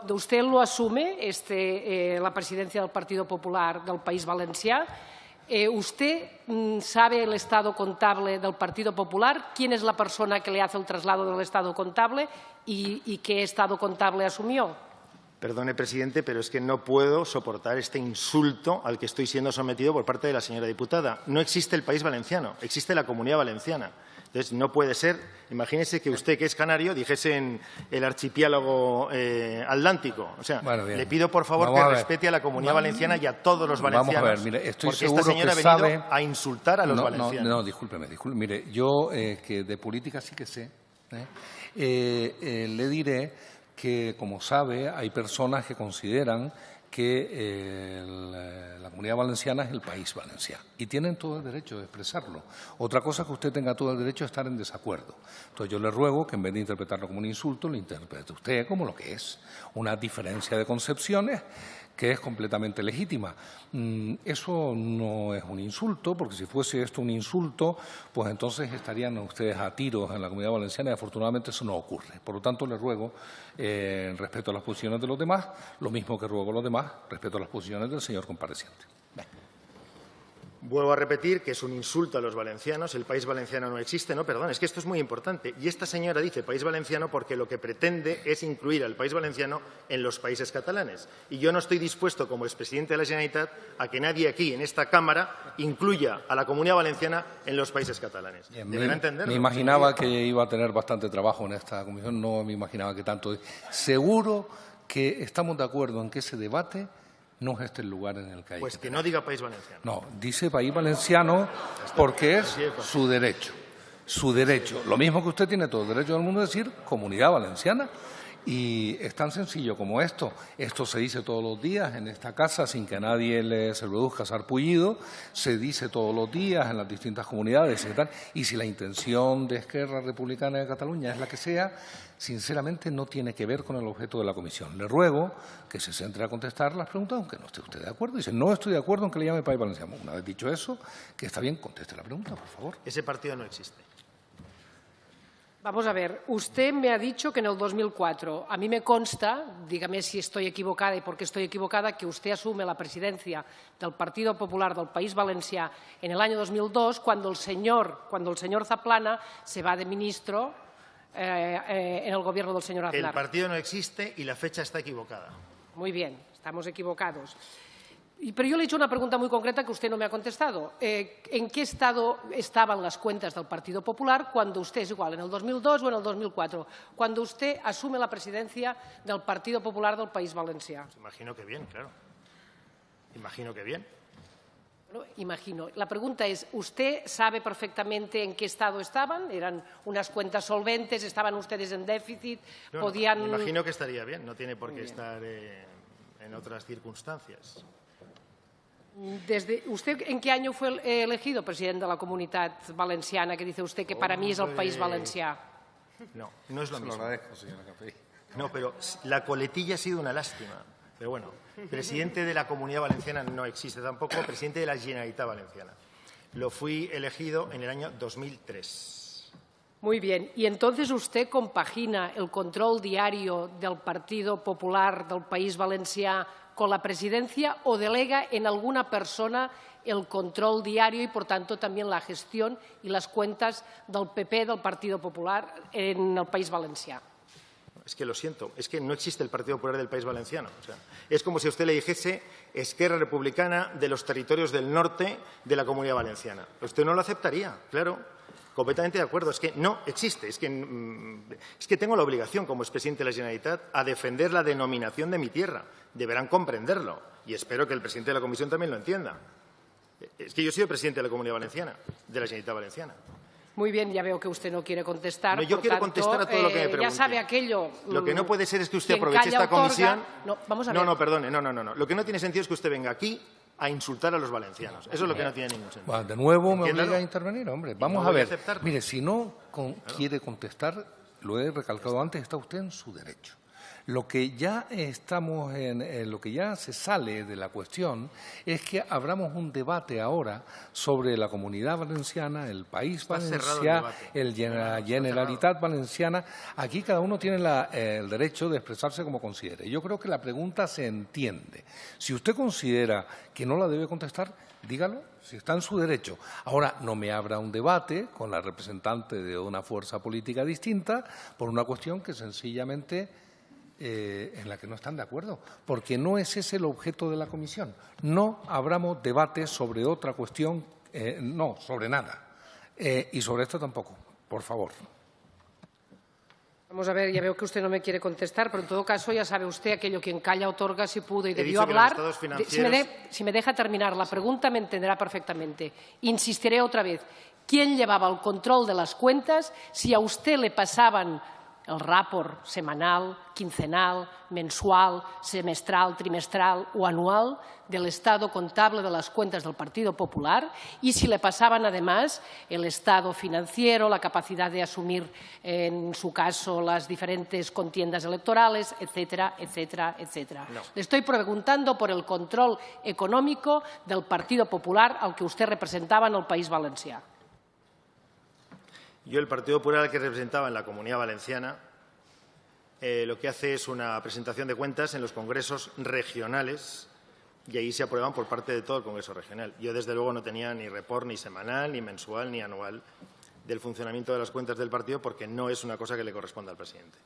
cuando usted lo asume, la presidencia del Partido Popular del País Valencià, ¿usted sabe el estado contable del Partido Popular? ¿Quién es la persona que le hace el traslado del estado contable y qué estado contable asumió? Perdone, presidente, pero es que no puedo soportar este insulto al que estoy siendo sometido por parte de la señora diputada. No existe el País Valenciano, existe la Comunidad Valenciana. Entonces, no puede ser. Imagínese que usted, que es canario, dijese en el archipiélago atlántico. O sea, bueno, le pido, por favor, que respete a la Comunidad Valenciana y a todos los valencianos. Vamos a ver, mire, estoy porque seguro esta señora que ha venido sabe... a insultar a los valencianos. No, discúlpeme. Mire, yo que de política sí que sé, le diré que, como sabe, hay personas que consideran que la Comunidad Valenciana es el País Valencià y tienen todo el derecho de expresarlo. Otra cosa es que usted tenga todo el derecho de estar en desacuerdo. Entonces yo le ruego que en vez de interpretarlo como un insulto, lo interprete usted como lo que es, una diferencia de concepciones que es completamente legítima. Eso no es un insulto, porque si fuese esto un insulto, pues entonces estarían ustedes a tiros en la Comunidad Valenciana y afortunadamente eso no ocurre. Por lo tanto, le ruego respeto a las posiciones de los demás, lo mismo que ruego a los demás, respeto a las posiciones del señor compareciente. Vuelvo a repetir que es un insulto a los valencianos. El País Valenciano no existe. No, perdón, es que esto es muy importante. Y esta señora dice País Valenciano porque lo que pretende es incluir al País Valenciano en los países catalanes. Y yo no estoy dispuesto, como expresidente de la Generalitat, a que nadie aquí, en esta Cámara, incluya a la Comunidad Valenciana en los países catalanes. Deberá entenderlo. Me imaginaba que iba a tener bastante trabajo en esta comisión. No me imaginaba que tanto. Seguro que estamos de acuerdo en que ese debate no es este el lugar en el que hay. Pues que no diga País Valenciano. No, dice País Valenciano porque es su derecho. Su derecho. Lo mismo que usted tiene todo el derecho del mundo de decir Comunidad Valenciana. Y es tan sencillo como esto. Esto se dice todos los días en esta casa sin que a nadie se le produzca sarpullido. Se dice todos los días en las distintas comunidades y tal. Y si la intención de Esquerra Republicana de Cataluña es la que sea, sinceramente no tiene que ver con el objeto de la comisión. Le ruego que se centre a contestar las preguntas, aunque no esté usted de acuerdo. Dice, no estoy de acuerdo en que le llame País Valenciano. Una vez dicho eso, que está bien, conteste la pregunta, por favor. Ese partido no existe. Vamos a ver, usted me ha dicho que en el 2004, a mí me consta, dígame si estoy equivocada y por qué estoy equivocada, que usted asume la presidencia del Partido Popular del País Valencià en el año 2002, cuando el señor Zaplana se va de ministro en el gobierno del señor Aznar. El partido no existe y la fecha está equivocada. Muy bien, estamos equivocados. Pero yo le he hecho una pregunta muy concreta que usted no me ha contestado. ¿En qué estado estaban las cuentas del Partido Popular cuando usted, es igual, en el 2002 o en el 2004, cuando usted asume la presidencia del Partido Popular del País Valencià? Pues imagino que bien, claro. Imagino que bien. Bueno, imagino. La pregunta es, ¿usted sabe perfectamente en qué estado estaban? ¿Eran unas cuentas solventes? ¿Estaban ustedes en déficit? No, ¿Podían...? Me imagino que estaría bien. No tiene por qué estar en otras circunstancias. ¿Usted en qué año fue elegido presidente de la Comunidad Valenciana, que dice usted que para mí es el País Valencià? No, no es lo mismo. Se lo agradezco, señora Capell. No, pero la coletilla ha sido una lástima. Pero bueno, presidente de la Comunidad Valenciana no existe tampoco, presidente de la Generalitat Valenciana. Lo fui elegido en el año 2003. Muy bien. ¿Y entonces usted compagina el control diario del Partido Popular del País Valencià con la presidencia o delega en alguna persona el control diario y, por tanto, también la gestión y las cuentas del PP, del Partido Popular, en el País Valencià? Es que lo siento, es que no existe el Partido Popular del País Valenciano. O sea, es como si usted le dijese Esquerra Republicana de los territorios del norte de la Comunidad Valenciana. Usted no lo aceptaría, claro. Completamente de acuerdo. Es que no existe. Es que tengo la obligación, como expresidente de la Generalitat, a defender la denominación de mi tierra. Deberán comprenderlo. Y espero que el presidente de la Comisión también lo entienda. Es que yo soy el presidente de la Comunidad Valenciana, de la Generalitat Valenciana. Muy bien, ya veo que usted no quiere contestar. No, yo quiero contestar a todo lo que me pregunte. Ya sabe aquello. Lo que no puede ser es que usted aproveche esta comisión. No, vamos a ver. No, perdone. No. Lo que no tiene sentido es que usted venga aquí a insultar a los valencianos. Eso es lo que no tiene ningún sentido. Bueno, de nuevo me obliga a intervenir, hombre. Vamos a ver. Mire, si no quiere contestar, lo he recalcado antes, está usted en su derecho. Lo que ya estamos lo que ya se sale de la cuestión es que abramos un debate ahora sobre la Comunidad Valenciana, el País Valencià, la Generalitat Valenciana. Aquí cada uno tiene el derecho de expresarse como considere. Yo creo que la pregunta se entiende. Si usted considera que no la debe contestar, dígalo, si está en su derecho. Ahora, no me abra un debate con la representante de una fuerza política distinta por una cuestión que sencillamente en la que no están de acuerdo, porque no es ese el objeto de la comisión. No abramos debate sobre otra cuestión, no, sobre nada. Y sobre esto tampoco, por favor. Vamos a ver, ya veo que usted no me quiere contestar, pero en todo caso ya sabe usted aquello, quien calla otorga si pudo y debió hablar. Si me deja terminar la pregunta, me entenderá perfectamente. Insistiré otra vez. ¿Quién llevaba el control de las cuentas si a usted le pasaban el rapport semanal, quincenal, mensual, semestral, trimestral o anual del estado contable de las cuentas del Partido Popular y si le pasaban además el estado financiero, la capacidad de asumir en su caso las diferentes contiendas electorales, etcétera, etcétera, etcétera? No. Le estoy preguntando por el control económico del Partido Popular al que usted representaba en el País Valencià. Yo, el Partido Popular que representaba en la Comunidad Valenciana, lo que hace es una presentación de cuentas en los congresos regionales y ahí se aprueban por parte de todo el Congreso regional. Yo, desde luego, no tenía ni report ni semanal, ni mensual, ni anual del funcionamiento de las cuentas del partido porque no es una cosa que le corresponda al presidente.